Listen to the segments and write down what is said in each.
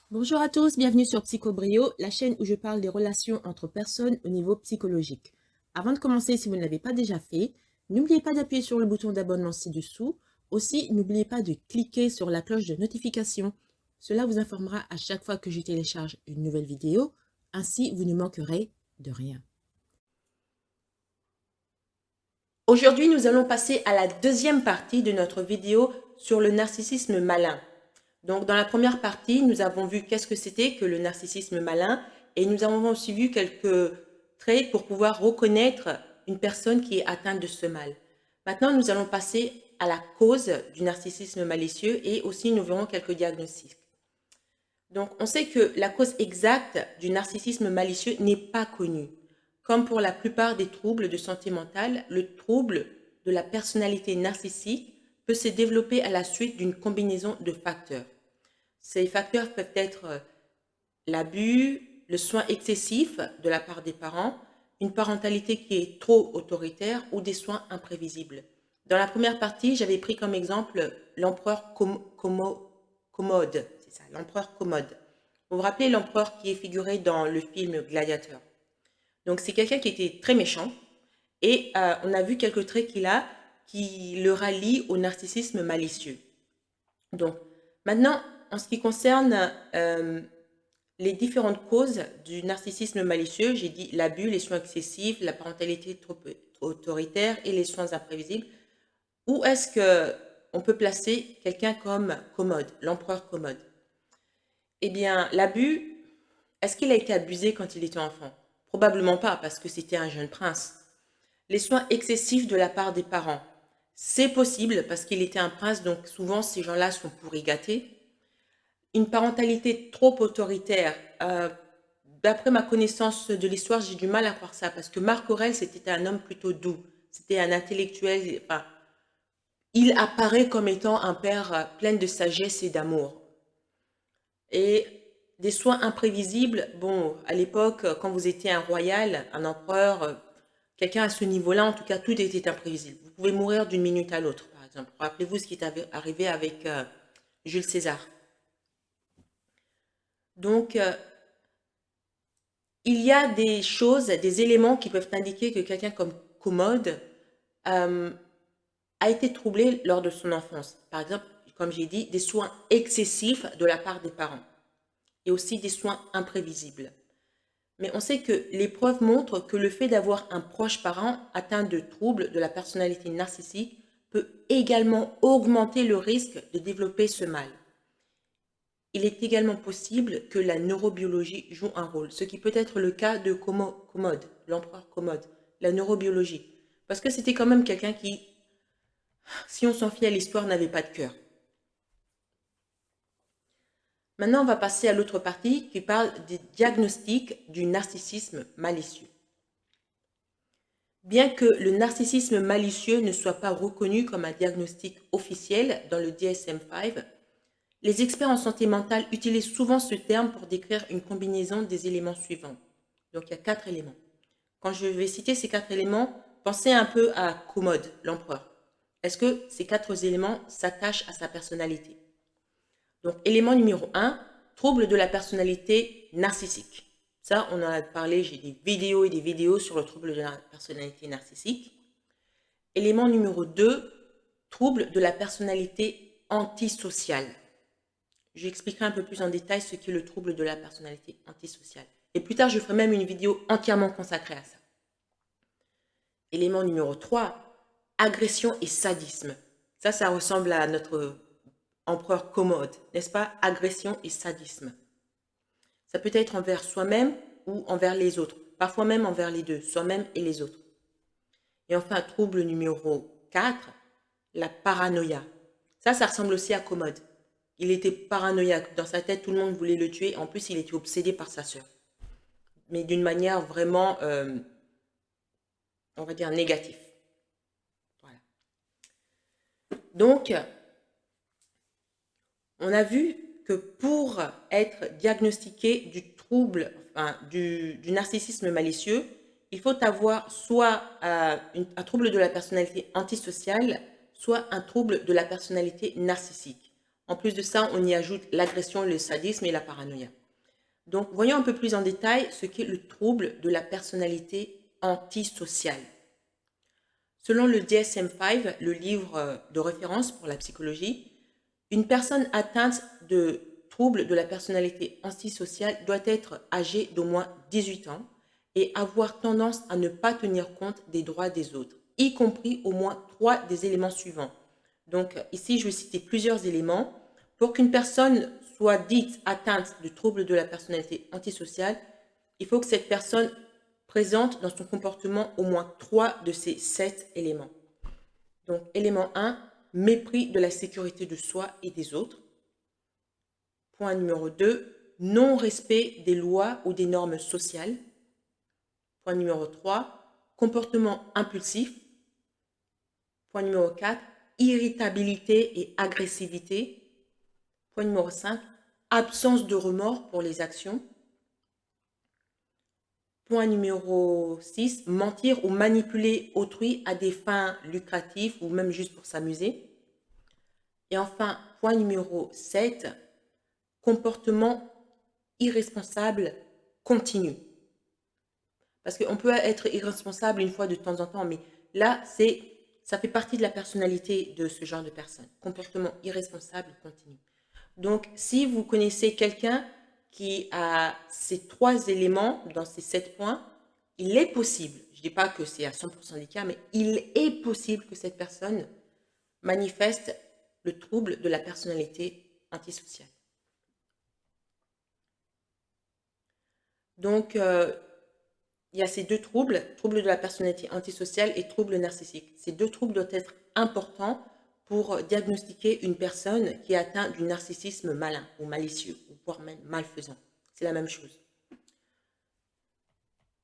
Bonjour à tous, bienvenue sur Psychobrio, la chaîne où je parle des relations entre personnes au niveau psychologique. Avant de commencer, si vous ne l'avez pas déjà fait, n'oubliez pas d'appuyer sur le bouton d'abonnement ci-dessous. Aussi, n'oubliez pas de cliquer sur la cloche de notification. Cela vous informera à chaque fois que je télécharge une nouvelle vidéo. Ainsi, vous ne manquerez de rien. Aujourd'hui, nous allons passer à la deuxième partie de notre vidéo sur le narcissisme malin. Donc, dans la première partie, nous avons vu qu'est-ce que c'était que le narcissisme malin et nous avons aussi vu quelques traits pour pouvoir reconnaître une personne qui est atteinte de ce mal. Maintenant, nous allons passer à la cause du narcissisme malicieux et aussi nous verrons quelques diagnostics. Donc, on sait que la cause exacte du narcissisme malicieux n'est pas connue. Comme pour la plupart des troubles de santé mentale, le trouble de la personnalité narcissique peut se développer à la suite d'une combinaison de facteurs. Ces facteurs peuvent être l'abus, le soin excessif de la part des parents, une parentalité qui est trop autoritaire ou des soins imprévisibles. Dans la première partie, j'avais pris comme exemple l'empereur Commode, c'est ça, l'empereur Commode. Vous vous rappelez l'empereur qui est figuré dans le film Gladiateur. Donc c'est quelqu'un qui était très méchant et on a vu quelques traits qu'il a qui le rallient au narcissisme malicieux. Donc maintenant, en ce qui concerne les différentes causes du narcissisme malicieux, j'ai dit l'abus, les soins excessifs, la parentalité trop autoritaire et les soins imprévisibles. Où est-ce qu'on peut placer quelqu'un comme Commode, l'empereur Commode? Eh bien, l'abus, est-ce qu'il a été abusé quand il était enfant? Probablement pas, parce que c'était un jeune prince. Les soins excessifs de la part des parents, c'est possible parce qu'il était un prince, donc souvent ces gens-là sont pourri gâtés. Une parentalité trop autoritaire, d'après ma connaissance de l'histoire, j'ai du mal à croire ça, parce que Marc Aurèle, c'était un homme plutôt doux, c'était un intellectuel, enfin, il apparaît comme étant un père plein de sagesse et d'amour. Et des soins imprévisibles, bon, à l'époque, quand vous étiez un royal, un empereur, quelqu'un à ce niveau-là, en tout cas, tout était imprévisible. Vous pouvez mourir d'une minute à l'autre, par exemple. Rappelez-vous ce qui est arrivé avec Jules César. Donc, il y a des choses, des éléments qui peuvent indiquer que quelqu'un comme Commode a été troublé lors de son enfance. Par exemple, comme j'ai dit, des soins excessifs de la part des parents et aussi des soins imprévisibles. Mais on sait que les preuves montrent que le fait d'avoir un proche parent atteint de troubles de la personnalité narcissique peut également augmenter le risque de développer ce mal. Il est également possible que la neurobiologie joue un rôle, ce qui peut être le cas de Commode, l'empereur Commode, la neurobiologie. Parce que c'était quand même quelqu'un qui, si on s'en fie à l'histoire, n'avait pas de cœur. Maintenant, on va passer à l'autre partie qui parle des diagnostics du narcissisme malicieux. Bien que le narcissisme malicieux ne soit pas reconnu comme un diagnostic officiel dans le DSM-5, les experts en santé mentale utilisent souvent ce terme pour décrire une combinaison des éléments suivants. Donc il y a 4 éléments. Quand je vais citer ces 4 éléments, pensez un peu à Commode, l'empereur. Est-ce que ces 4 éléments s'attachent à sa personnalité? Donc élément numéro 1, trouble de la personnalité narcissique. Ça, on en a parlé, j'ai des vidéos et des vidéos sur le trouble de la personnalité narcissique. Élément numéro 2, trouble de la personnalité antisociale. J'expliquerai un peu plus en détail ce qu'est le trouble de la personnalité antisociale. Et plus tard, je ferai même une vidéo entièrement consacrée à ça. Élément numéro 3, agression et sadisme. Ça ressemble à notre empereur Commode, n'est-ce pas? Agression et sadisme. Ça peut être envers soi-même ou envers les autres, parfois même envers les deux, soi-même et les autres. Et enfin, trouble numéro 4, la paranoïa. Ça ressemble aussi à Commode. Il était paranoïaque. Dans sa tête, tout le monde voulait le tuer. En plus, il était obsédé par sa sœur. Mais d'une manière vraiment, on va dire, négative. Voilà. Donc, on a vu que pour être diagnostiqué du trouble, enfin, du narcissisme malicieux, il faut avoir soit un trouble de la personnalité antisociale, soit un trouble de la personnalité narcissique. En plus de ça, on y ajoute l'agression, le sadisme et la paranoïa. Donc, voyons un peu plus en détail ce qu'est le trouble de la personnalité antisociale. Selon le DSM-5, le livre de référence pour la psychologie, une personne atteinte de troubles de la personnalité antisociale doit être âgée d'au moins 18 ans et avoir tendance à ne pas tenir compte des droits des autres, y compris au moins 3 des éléments suivants. Donc ici, je vais citer plusieurs éléments. Pour qu'une personne soit dite atteinte de troubles de la personnalité antisociale, il faut que cette personne présente dans son comportement au moins 3 de ces 7 éléments. Donc, élément 1, mépris de la sécurité de soi et des autres. Point numéro 2, non-respect des lois ou des normes sociales. Point numéro 3, comportement impulsif. Point numéro 4, irritabilité et agressivité. Point numéro 5, absence de remords pour les actions. Point numéro 6, mentir ou manipuler autrui à des fins lucratives ou même juste pour s'amuser. Et enfin, point numéro 7, comportement irresponsable continu. Parce qu'on peut être irresponsable une fois de temps en temps, mais là, ça fait partie de la personnalité de ce genre de personne. Comportement irresponsable continu. Donc, si vous connaissez quelqu'un qui a ces 3 éléments dans ces 7 points, il est possible, je ne dis pas que c'est à 100% des cas, mais il est possible que cette personne manifeste le trouble de la personnalité antisociale. Donc, il y a ces 2 troubles, trouble de la personnalité antisociale et trouble narcissique. Ces 2 troubles doivent être importants pour diagnostiquer une personne qui est atteinte du narcissisme malin ou malicieux, ou voire même malfaisant. C'est la même chose.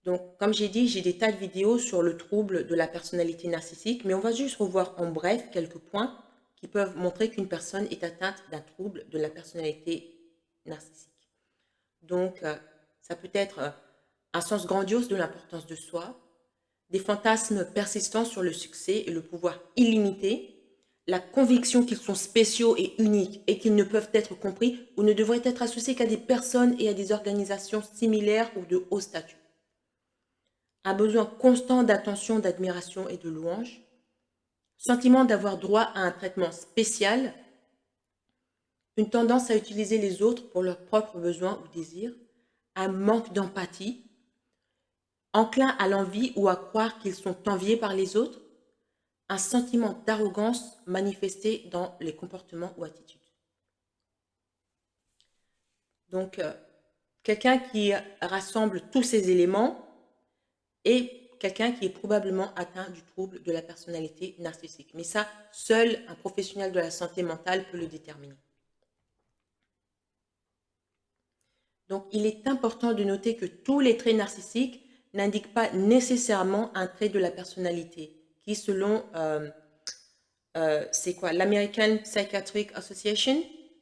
Donc, comme j'ai dit, j'ai des tas de vidéos sur le trouble de la personnalité narcissique, mais on va juste revoir en bref quelques points qui peuvent montrer qu'une personne est atteinte d'un trouble de la personnalité narcissique. Donc, ça peut être un sens grandiose de l'importance de soi, des fantasmes persistants sur le succès et le pouvoir illimité, la conviction qu'ils sont spéciaux et uniques et qu'ils ne peuvent être compris ou ne devraient être associés qu'à des personnes et à des organisations similaires ou de haut statut. Un besoin constant d'attention, d'admiration et de louange, sentiment d'avoir droit à un traitement spécial, une tendance à utiliser les autres pour leurs propres besoins ou désirs, un manque d'empathie, enclin à l'envie ou à croire qu'ils sont enviés par les autres, un sentiment d'arrogance manifesté dans les comportements ou attitudes. Donc, quelqu'un qui rassemble tous ces éléments est quelqu'un qui est probablement atteint du trouble de la personnalité narcissique. Mais ça, seul un professionnel de la santé mentale peut le déterminer. Donc, il est important de noter que tous les traits narcissiques n'indiquent pas nécessairement un trait de la personnalité, qui selon, c'est quoi, l'American Psychiatric Association,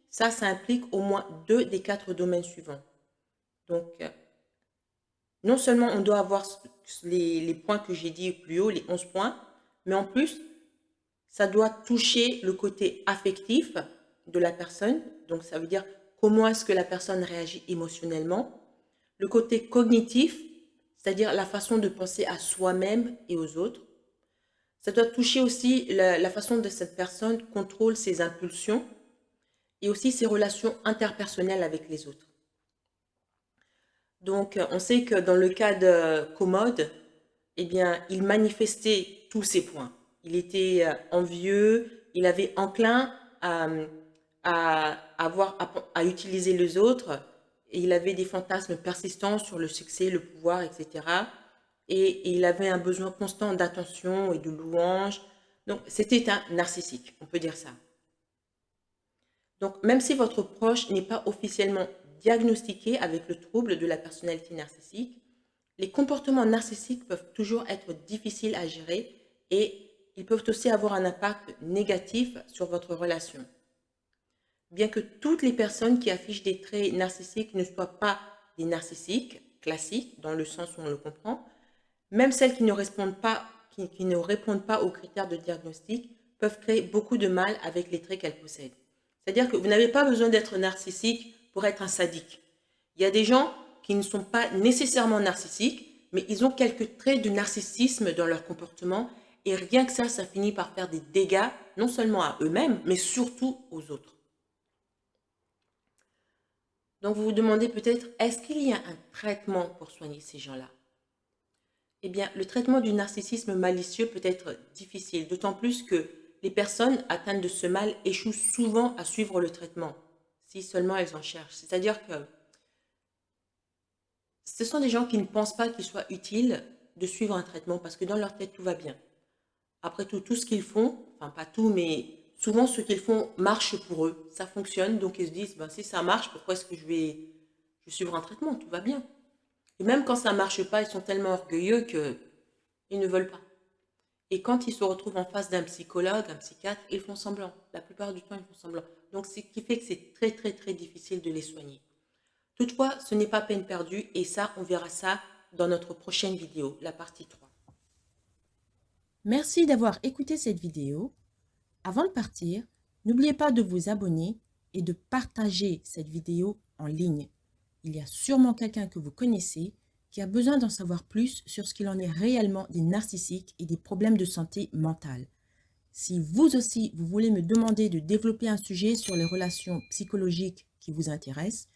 ça implique au moins 2 des 4 domaines suivants. Donc, non seulement on doit avoir les points que j'ai dit plus haut, les 11 points, mais en plus, ça doit toucher le côté affectif de la personne. Donc, ça veut dire comment est-ce que la personne réagit émotionnellement. Le côté cognitif, c'est-à-dire la façon de penser à soi-même et aux autres. Ça doit toucher aussi la façon dont cette personne contrôle ses impulsions et aussi ses relations interpersonnelles avec les autres. Donc, on sait que dans le cas de Commode, eh bien, il manifestait tous ces points. Il était envieux, il avait enclin à utiliser les autres, et il avait des fantasmes persistants sur le succès, le pouvoir, etc. Et il avait un besoin constant d'attention et de louange. Donc, c'était un narcissique, on peut dire ça. Donc, même si votre proche n'est pas officiellement diagnostiqué avec le trouble de la personnalité narcissique, les comportements narcissiques peuvent toujours être difficiles à gérer et ils peuvent aussi avoir un impact négatif sur votre relation. Bien que toutes les personnes qui affichent des traits narcissiques ne soient pas des narcissiques classiques, dans le sens où on le comprend, même celles qui ne répondent pas aux critères de diagnostic peuvent créer beaucoup de mal avec les traits qu'elles possèdent. C'est-à-dire que vous n'avez pas besoin d'être narcissique pour être un sadique. Il y a des gens qui ne sont pas nécessairement narcissiques, mais ils ont quelques traits de narcissisme dans leur comportement et rien que ça finit par faire des dégâts, non seulement à eux-mêmes, mais surtout aux autres. Donc vous vous demandez peut-être, est-ce qu'il y a un traitement pour soigner ces gens-là? Eh bien, le traitement du narcissisme malicieux peut être difficile, d'autant plus que les personnes atteintes de ce mal échouent souvent à suivre le traitement, si seulement elles en cherchent. C'est-à-dire que ce sont des gens qui ne pensent pas qu'il soit utile de suivre un traitement parce que dans leur tête, tout va bien. Après tout, tout ce qu'ils font, enfin pas tout, mais souvent ce qu'ils font marche pour eux, ça fonctionne, donc ils se disent, ben, si ça marche, pourquoi est-ce que je vais suivre un traitement? Tout va bien. Et même quand ça ne marche pas, ils sont tellement orgueilleux qu'ils ne veulent pas. Et quand ils se retrouvent en face d'un psychologue, un psychiatre, ils font semblant. La plupart du temps, ils font semblant. Donc, ce qui fait que c'est très, très, très difficile de les soigner. Toutefois, ce n'est pas peine perdue et ça, on verra ça dans notre prochaine vidéo, la partie 3. Merci d'avoir écouté cette vidéo. Avant de partir, n'oubliez pas de vous abonner et de partager cette vidéo en ligne. Il y a sûrement quelqu'un que vous connaissez qui a besoin d'en savoir plus sur ce qu'il en est réellement des narcissiques et des problèmes de santé mentale. Si vous aussi, vous voulez me demander de développer un sujet sur les relations psychologiques qui vous intéressent,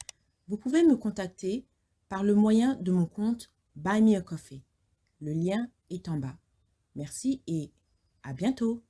vous pouvez me contacter par le moyen de mon compte Buy Me a Coffee. Le lien est en bas. Merci et à bientôt.